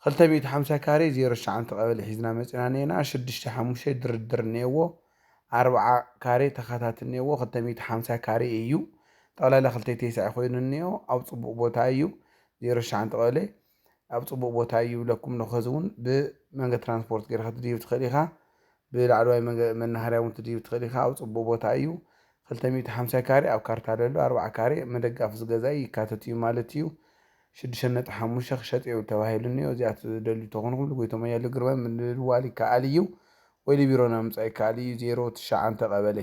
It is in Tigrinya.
250 ካሬ 09 ቀበሌ ሒዝና መፂና ነና 6-5 ድርድር ነይዎ 40 ካሬ ተኸታት ነይዎ 250 ካሬ እዩ ጠቕላላ 290 ኮይኑ ነይዎ ኣብ ፅቡቕ ቦታ እዩ 09 ቀበሌ ኣብ ፅቡቕ ቦታ እዩ ለኩም ንኸዚ እውን ብመንገዲ ትራንስፖርት ጌርካ ትድይብ ትኽእል ኢኻ ብላዕለዋይ መናሃርያ እውን ትድይብ ትኽእል ኢኻ ኣብ ፅቡቕ ቦታ እዩ 250 ካሬ ኣብ ካርታ ደሎ 40 ካሬ መደጋፍ ዝገዛይ ይካተት እዩ ማለት እዩ 6.5 ክሸጥ እዩ ተባሂሉ እኒኦ እዚኣ ትደልዩ ተኾኑ ኩሉ ጎይቶም ኣያሌው ግርማይ ምድዋል ይከኣል እዩ ወይ ቢሮና ምፃእ ይከኣል እዩ 09 ቀበሌ